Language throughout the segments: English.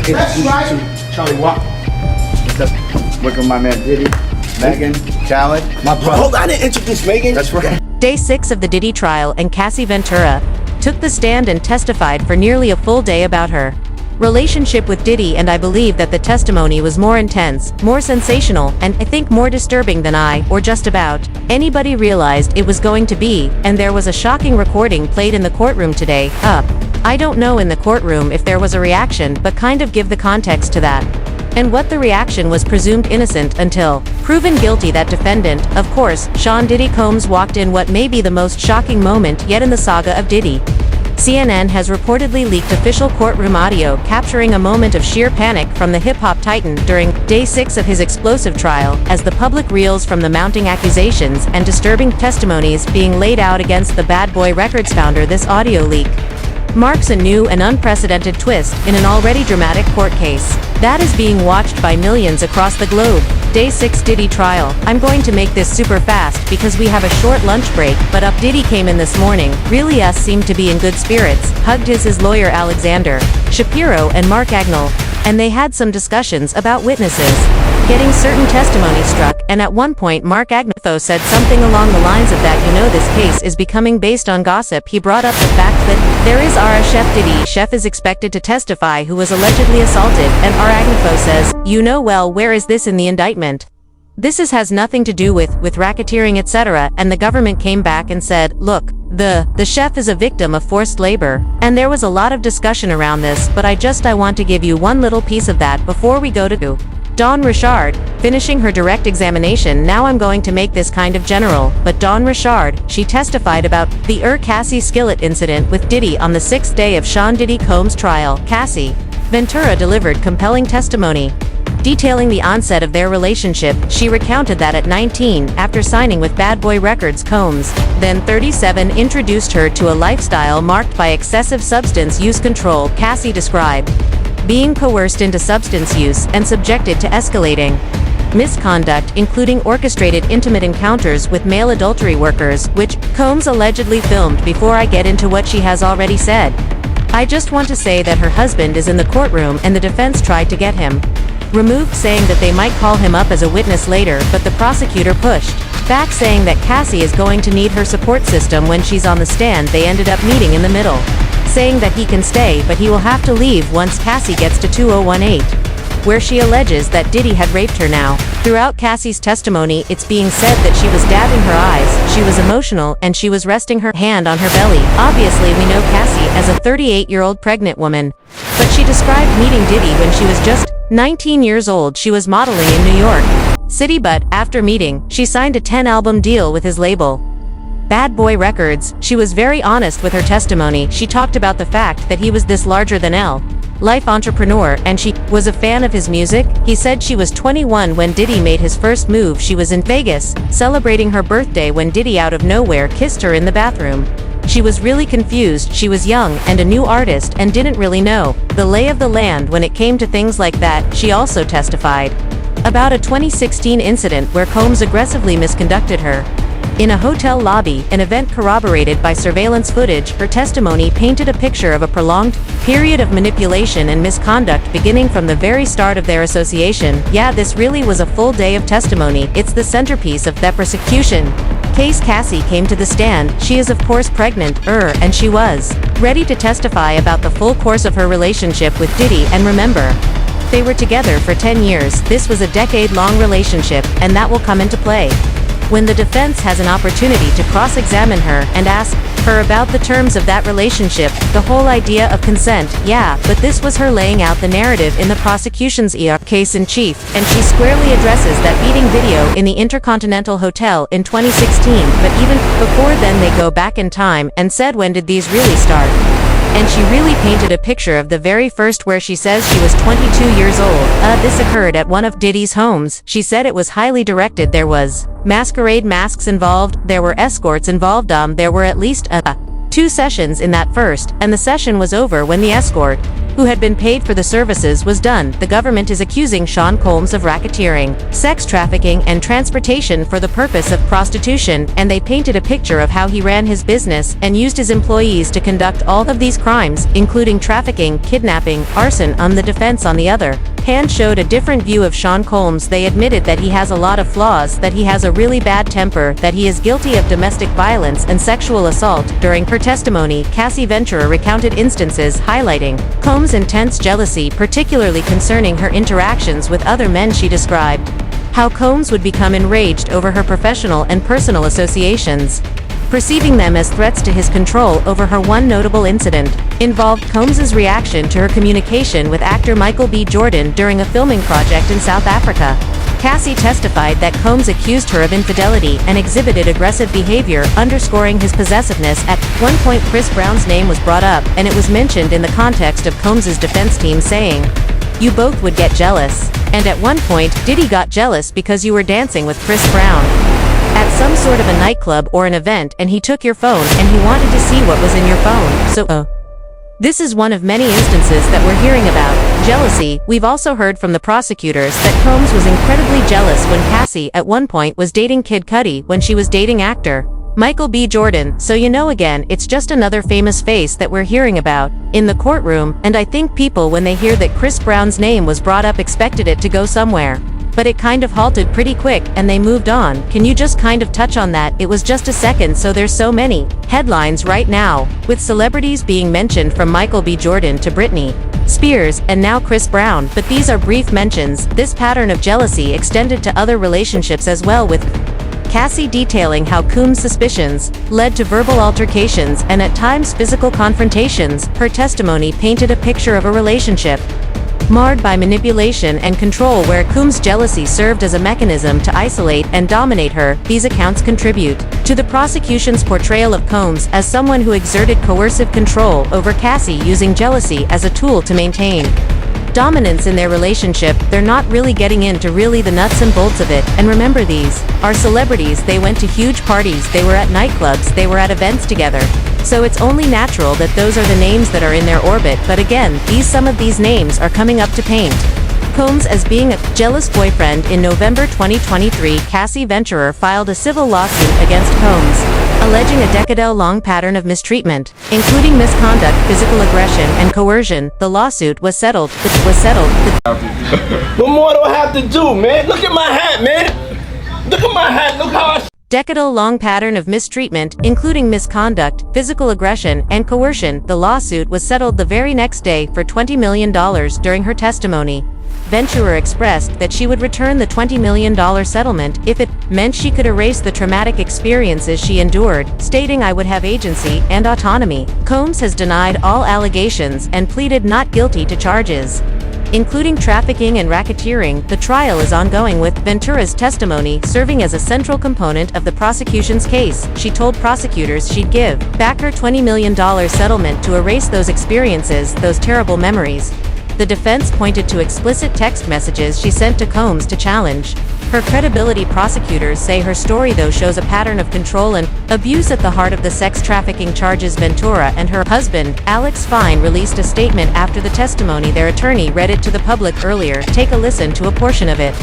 introduce you to Charlie Watt. Working with my man Diddy, Megan, Khaled, my brother. Hold on, I didn't introduce Megan. That's right. Day 6 of the Diddy trial, and Cassie Ventura took the stand and testified for nearly a full day about her relationship with Diddy, and I believe that the testimony was more intense, more sensational, and I think more disturbing than or just about anybody realized it was going to be, and there was a shocking recording played in the courtroom today. I don't know in the courtroom if there was a reaction, but kind of give the context to that. And what the reaction was presumed innocent until proven guilty. That defendant, of course, Sean Diddy Combs, walked in what may be the most shocking moment yet in the saga of Diddy. CNN has reportedly leaked official courtroom audio capturing a moment of sheer panic from the hip-hop titan during Day 6 of his explosive trial, as the public reels from the mounting accusations and disturbing testimonies being laid out against the Bad Boy Records founder. This audio leak marks a new and unprecedented twist in an already dramatic court case that is being watched by millions across the globe. Day 6 Diddy trial. I'm going to make this super fast because we have a short lunch break, but Diddy came in this morning, really seemed to be in good spirits, hugged his lawyer Alexander Shapiro and Mark Agnall, and they had some discussions about witnesses getting certain testimony struck, and at one point Mark Agnall said something along the lines of that, this case is becoming based on gossip. He brought up the fact that there is Chef Diddy. Chef is expected to testify, who was allegedly assaulted, and Agnall says, well, where is this in the indictment? This has nothing to do with racketeering, etc. And the government came back and said, look, the chef is a victim of forced labor. And there was a lot of discussion around this, but I want to give you one little piece of that before we go to Dawn Richard, finishing her direct examination. Now I'm going to make this kind of general, but Dawn Richard, she testified about the Cassie Skillet incident with Diddy on the 6th day of Sean Diddy Combs' trial. Cassie Ventura delivered compelling testimony detailing the onset of their relationship. She recounted that at 19, after signing with Bad Boy Records, Combs, then 37, introduced her to a lifestyle marked by excessive substance use control. Cassie described being coerced into substance use and subjected to escalating misconduct, including orchestrated intimate encounters with male adultery workers, which Combs allegedly filmed. Before I get into what she has already said, I just want to say that her husband is in the courtroom and the defense tried to get him removed, saying that they might call him up as a witness later, but the prosecutor pushed back, saying that Cassie is going to need her support system when she's on the stand. They ended up meeting in the middle, saying that he can stay but he will have to leave once Cassie gets to 2018, where she alleges that Diddy had raped her. Now, throughout Cassie's testimony, it's being said that she was dabbing her eyes, she was emotional, and she was resting her hand on her belly. Obviously we know Cassie as a 38-year-old pregnant woman, but she described meeting Diddy when she was just 19 years old. She was modeling in New York City, but after meeting, she signed a 10-album deal with his label, Bad Boy Records. She was very honest with her testimony. She talked about the fact that he was this larger-than-life entrepreneur, and she was a fan of his music. He said she was 21 when Diddy made his first move. She was in Vegas, celebrating her birthday, when Diddy out of nowhere kissed her in the bathroom. She was really confused. She was young and a new artist and didn't really know the lay of the land when it came to things like that. She also testified about a 2016 incident where Combs aggressively misconducted her in a hotel lobby, an event corroborated by surveillance footage. Her testimony painted a picture of a prolonged period of manipulation and misconduct beginning from the very start of their association. Yeah, this really was a full day of testimony. It's the centerpiece of that prosecution case. Cassie came to the stand. She is of course pregnant, and she was ready to testify about the full course of her relationship with Diddy. And remember, they were together for 10 years. This was a decade-long relationship, and that will come into play when the defense has an opportunity to cross-examine her and ask her about the terms of that relationship, the whole idea of consent. Yeah, but this was her laying out the narrative in the prosecution's case in chief, and she squarely addresses that beating video in the Intercontinental Hotel in 2016, but even before then they go back in time and said, when did these really start? And she really painted a picture of the very first, where she says she was 22 years old. This occurred at one of Diddy's homes. She said it was highly directed. There was masquerade masks involved, there were escorts involved, there were at least 2 sessions in that first, and the session was over when the escort, who had been paid for the services, was done. The government is accusing Sean Combs of racketeering, sex trafficking, and transportation for the purpose of prostitution, and they painted a picture of how he ran his business and used his employees to conduct all of these crimes, including trafficking, kidnapping, arson on the defense. On the other hand, showed a different view of Sean Combs. They admitted that he has a lot of flaws, that he has a really bad temper, that he is guilty of domestic violence and sexual assault. During her testimony, Cassie Ventura recounted instances highlighting Combs' intense jealousy, particularly concerning her interactions with other men. She described how Combs would become enraged over her professional and personal associations, perceiving them as threats to his control over her. One notable incident involved Combs' reaction to her communication with actor Michael B. Jordan during a filming project in South Africa. Cassie testified that Combs accused her of infidelity and exhibited aggressive behavior, underscoring his possessiveness. At one point, Chris Brown's name was brought up, and it was mentioned in the context of Combs' defense team saying, "You both would get jealous." And at one point, Diddy got jealous because you were dancing with Chris Brown at some sort of a nightclub or an event, and he took your phone and he wanted to see what was in your phone. So, this is one of many instances that we're hearing about jealousy. We've also heard from the prosecutors that Combs was incredibly jealous when Cassie at one point was dating Kid Cudi when she was dating actor Michael B. Jordan. So again, it's just another famous face that we're hearing about in the courtroom, and I think people, when they hear that Chris Brown's name was brought up, expected it to go somewhere. But it kind of halted pretty quick, and they moved on. Can you just kind of touch on that? It was just a second. So there's so many headlines right now, with celebrities being mentioned, from Michael B. Jordan to Britney Spears, and now Chris Brown. But these are brief mentions. This pattern of jealousy extended to other relationships as well, with Cassie detailing how Combs' suspicions led to verbal altercations and at times physical confrontations. Her testimony painted a picture of a relationship marred by manipulation and control, where Combs' jealousy served as a mechanism to isolate and dominate her. These accounts contribute to the prosecution's portrayal of Combs as someone who exerted coercive control over Cassie, using jealousy as a tool to maintain dominance in their relationship. They're not really getting into really the nuts and bolts of it. And remember, these are celebrities. They went to huge parties, they were at nightclubs, they were at events together. So it's only natural that those are the names that are in their orbit. But again, some of these names are coming up to paint Combs as being a jealous boyfriend. In November 2023, Cassie Ventura filed a civil lawsuit against Combs, alleging a decade-long pattern of mistreatment, including misconduct, physical aggression, and coercion. The lawsuit was settled. What more do I have to do, man? Look at my hat, man. Look at my hat. Look how I... Decade-long pattern of mistreatment, including misconduct, physical aggression, and coercion. The lawsuit was settled the very next day for $20 million. During her testimony, Ventura expressed that she would return the $20 million settlement if it meant she could erase the traumatic experiences she endured, stating, "I would have agency and autonomy." Combs has denied all allegations and pleaded not guilty to charges, including trafficking and racketeering. The trial is ongoing, with Ventura's testimony serving as a central component of the prosecution's case. She told prosecutors she'd give back her $20 million settlement to erase those experiences, those terrible memories. The defense pointed to explicit text messages she sent to Combs to challenge her credibility. Prosecutors say her story, though, shows a pattern of control and abuse at the heart of the sex trafficking charges. Ventura and her husband, Alex Fine, released a statement after the testimony. Their attorney read it to the public earlier. Take a listen to a portion of it.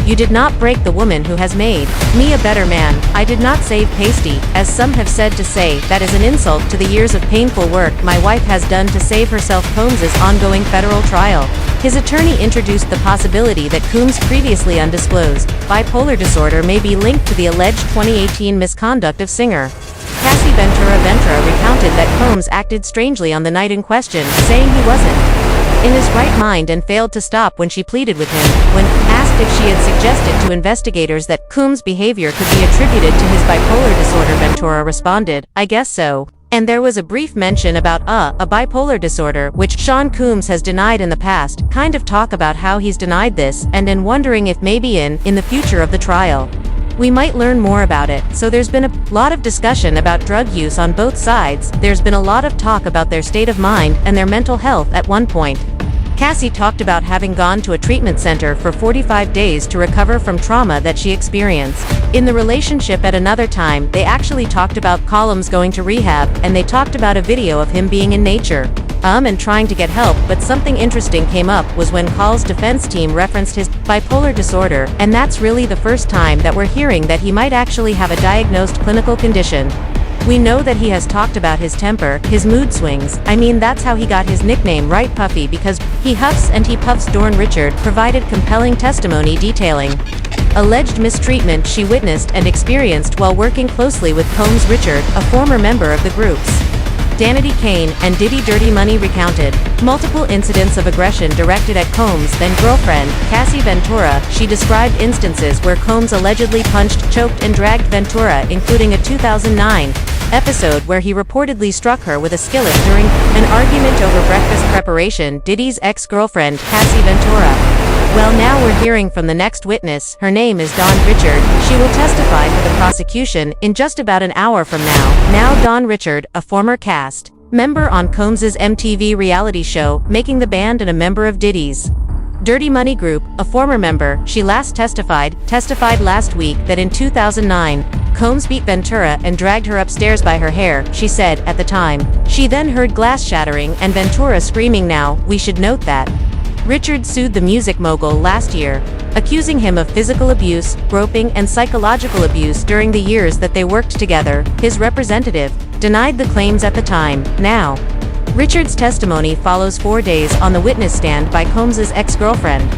"You did not break the woman who has made me a better man. I did not save Pasty, as some have said. To say that is an insult to the years of painful work my wife has done to save herself." Combs' ongoing federal trial. His attorney introduced the possibility that Combs' previously undisclosed bipolar disorder may be linked to the alleged 2018 misconduct of singer Cassie Ventura. Ventura recounted that Combs acted strangely on the night in question, saying he wasn't in his right mind and failed to stop when she pleaded with him. When asked if she had suggested to investigators that Combs' behavior could be attributed to his bipolar disorder, Ventura responded, "I guess so." And there was a brief mention about a bipolar disorder, which Sean Combs has denied in the past. Kind of talk about how he's denied this, and in wondering if maybe in the future of the trial, we might learn more about it. So there's been a lot of discussion about drug use on both sides. There's been a lot of talk about their state of mind and their mental health at one point. Cassie talked about having gone to a treatment center for 45 days to recover from trauma that she experienced. In the relationship at another time, they actually talked about Columns going to rehab, and they talked about a video of him being in nature, and trying to get help, but something interesting came up was when Call's defense team referenced his bipolar disorder, and that's really the first time that we're hearing that he might actually have a diagnosed clinical condition. We know that he has talked about his temper, his mood swings. I mean, that's how he got his nickname, right, Puffy, because he huffs and he puffs. Dawn Richard provided compelling testimony detailing alleged mistreatment she witnessed and experienced while working closely with Combs. Richard, a former member of the groups Danity Kane and Diddy Dirty Money, recounted multiple incidents of aggression directed at Combs' then-girlfriend, Cassie Ventura. She described instances where Combs allegedly punched, choked, and dragged Ventura, including a 2009 episode where he reportedly struck her with a skillet during an argument over breakfast preparation. Diddy's ex-girlfriend, Cassie Ventura. Well, now we're hearing from the next witness. Her name is Dawn Richard. She will testify for the prosecution in just about an hour from now. Now Dawn Richard, a former cast member on Combs' MTV reality show, Making the Band, and a member of Diddy's Dirty Money Group, a former member, she last testified last week that in 2009, Combs beat Ventura and dragged her upstairs by her hair, she said, at the time. She then heard glass shattering and Ventura screaming. Now, we should note that Richard sued the music mogul last year, accusing him of physical abuse, groping, and psychological abuse during the years that they worked together. His representative denied the claims at the time. Now, Richard's testimony follows 4 days on the witness stand by Combs' ex-girlfriend,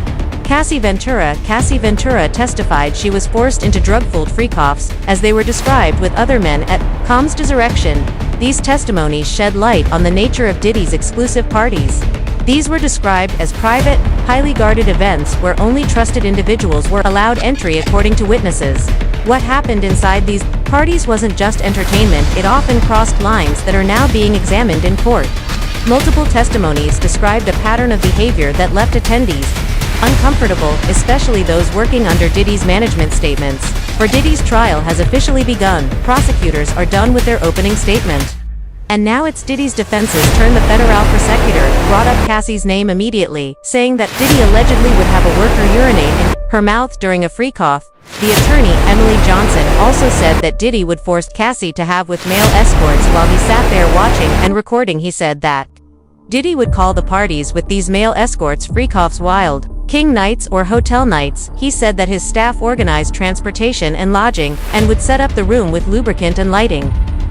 Cassie Ventura. Cassie Ventura testified she was forced into drug-fueled freak-offs, as they were described, with other men at Combs' direction. These testimonies shed light on the nature of Diddy's exclusive parties. These were described as private, highly guarded events where only trusted individuals were allowed entry, according to witnesses. What happened inside these parties wasn't just entertainment, it often crossed lines that are now being examined in court. Multiple testimonies described a pattern of behavior that left attendees uncomfortable, especially those working under Diddy's management. Statements for Diddy's trial has officially begun. Prosecutors are done with their opening statement. And now it's Diddy's defense's turn. The federal prosecutor brought up Cassie's name immediately, saying that Diddy allegedly would have a worker urinate in her mouth during a freak-off. The attorney, Emily Johnson, also said that Diddy would force Cassie to have with male escorts while he sat there watching and recording. He said that Diddy would call the parties with these male escorts freak-offs wild king nights or hotel nights. He said that his staff organized transportation and lodging, and would set up the room with lubricant and lighting,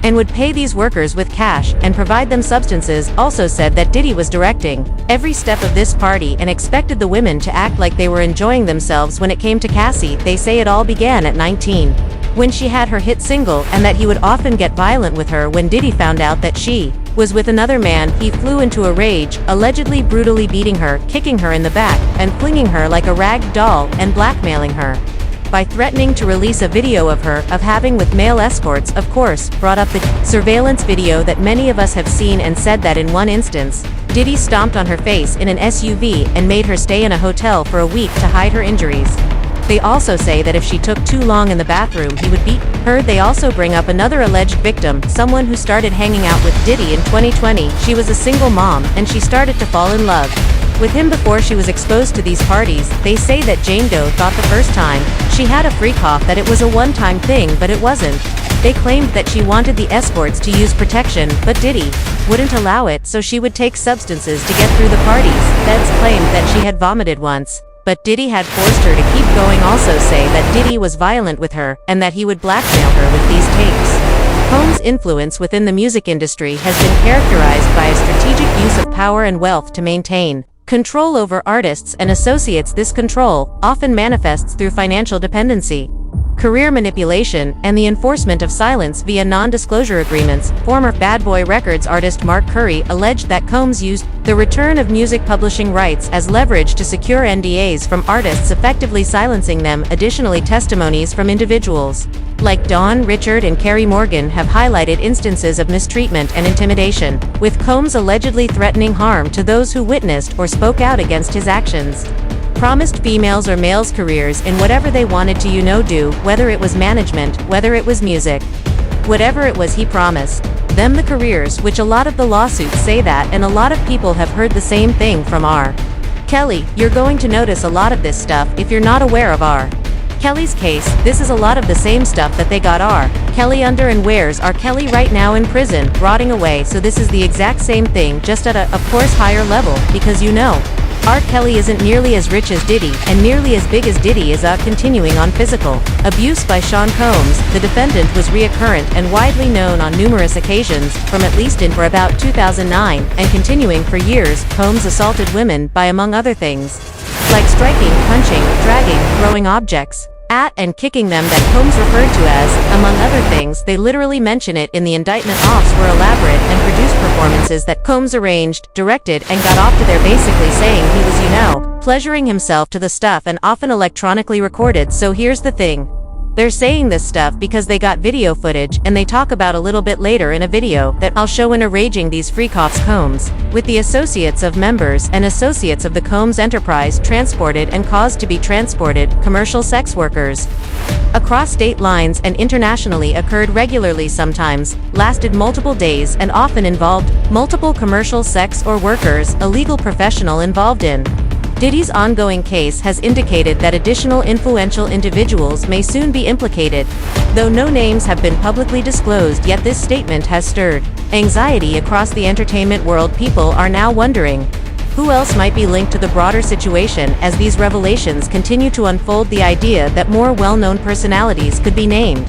and would pay these workers with cash and provide them substances. Also said that Diddy was directing every step of this party and expected the women to act like they were enjoying themselves. When it came to Cassie, they say it all began at 19, when she had her hit single, and that he would often get violent with her. When Diddy found out that she was with another man, he flew into a rage, allegedly brutally beating her, kicking her in the back, and flinging her like a rag doll, and blackmailing her by threatening to release a video of her having with male escorts. Of course, brought up the surveillance video that many of us have seen, and said that in one instance, Diddy stomped on her face in an SUV and made her stay in a hotel for a week to hide her injuries. They also say that if she took too long in the bathroom, he would beat her. They also bring up another alleged victim, someone who started hanging out with Diddy in 2020. She was a single mom, and she started to fall in love with him before she was exposed to these parties. They say that Jane Doe thought the first time she had a freak-off that it was a one-time thing, but it wasn't. They claimed that she wanted the escorts to use protection, but Diddy wouldn't allow it, so she would take substances to get through the parties. Feds claimed that she had vomited once, but Diddy had forced her to keep going. Also say that Diddy was violent with her, and that he would blackmail her with these tapes. Combs' influence within the music industry has been characterized by a strategic use of power and wealth to maintain control over artists and associates. This control often manifests through financial dependency, career manipulation, and the enforcement of silence via non-disclosure agreements. Former Bad Boy Records artist Mark Curry alleged that Combs used the return of music publishing rights as leverage to secure NDAs from artists, effectively silencing them. Additionally, testimonies from individuals like Dawn Richard and Carrie Morgan have highlighted instances of mistreatment and intimidation, with Combs allegedly threatening harm to those who witnessed or spoke out against his actions. Promised females or males careers in whatever they wanted to do, whether it was management, whether it was music, whatever it was, he promised them the careers, which a lot of the lawsuits say that, and a lot of people have heard the same thing from our Kelly, you're going to notice a lot of this stuff if you're not aware of R. Kelly's case. This is a lot of the same stuff that they got R. Kelly under, and where's R. Kelly right now? In prison, rotting away. So this is the exact same thing, just at a, of course, higher level, because you know, R. Kelly isn't nearly as rich as Diddy, and nearly as big as Diddy is continuing on physical abuse by Sean Combs. The defendant was reoccurrent and widely known on numerous occasions, from at least in for about 2009, and continuing for years. Combs assaulted women by, among other things, like striking, punching, dragging, throwing objects at, and kicking them, that Combs referred to as, among other things. They literally mention it in the indictment. Offs were elaborate and produced performances that Combs arranged, directed, and got off to. They're basically saying he was, you know, pleasuring himself to the stuff, and often electronically recorded. So here's the thing. They're saying this stuff because they got video footage, and they talk about a little bit later in a video that I'll show in arranging these freak-offs. Combs, with the associates of members and associates of the Combs enterprise, transported and caused to be transported commercial sex workers across state lines and internationally, occurred regularly, sometimes lasted multiple days, and often involved multiple commercial sex or workers, illegal professional involved in. Diddy's ongoing case has indicated that additional influential individuals may soon be implicated, though no names have been publicly disclosed yet. This statement has stirred anxiety across the entertainment world. People are now wondering who else might be linked to the broader situation as these revelations continue to unfold. The idea that more well-known personalities could be named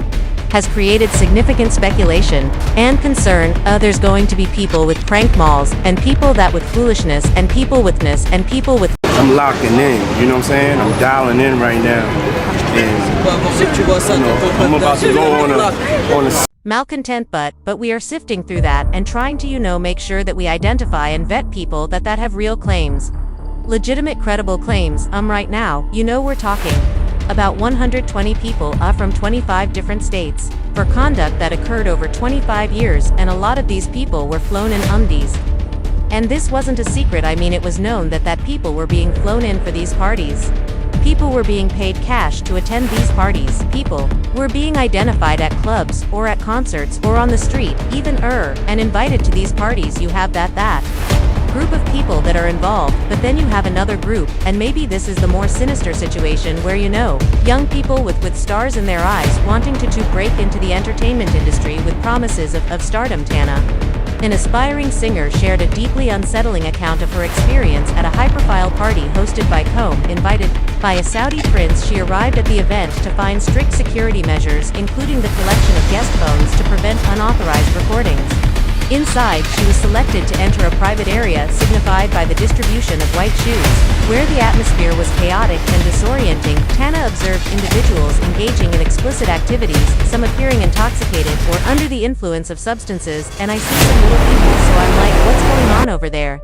has created significant speculation and concern. There's going to be people with prank malls, and people that with foolishness, and people withness, and people with. I'm locking in, you know what I'm saying? I'm dialing in right now. And, you know, I'm about to go on a malcontent, but we are sifting through that and trying to, you know, make sure that we identify and vet people that have real claims. Legitimate, credible claims. Right now, you know, we're talking about 120 people from 25 different states for conduct that occurred over 25 years, and a lot of these people were flown in undies. And this wasn't a secret. I mean, it was known that people were being flown in for these parties. People were being paid cash to attend these parties. People were being identified at clubs or at concerts or on the street, even and invited to these parties. You have that group of people that are involved, but then you have another group, and maybe this is the more sinister situation, where, you know, young people with stars in their eyes wanting to break into the entertainment industry with promises of stardom. Tana, an aspiring singer, shared a deeply unsettling account of her experience at a high-profile party hosted by Combs, invited by a Saudi prince. She arrived at the event to find strict security measures, including the collection of guest phones to prevent unauthorized recordings. Inside, she was selected to enter a private area signified by the distribution of white shoes, where the atmosphere was chaotic and disorienting. Tana observed individuals engaging in explicit activities, some appearing intoxicated or under the influence of substances, and I see some little people, so I'm like, what's going on over there?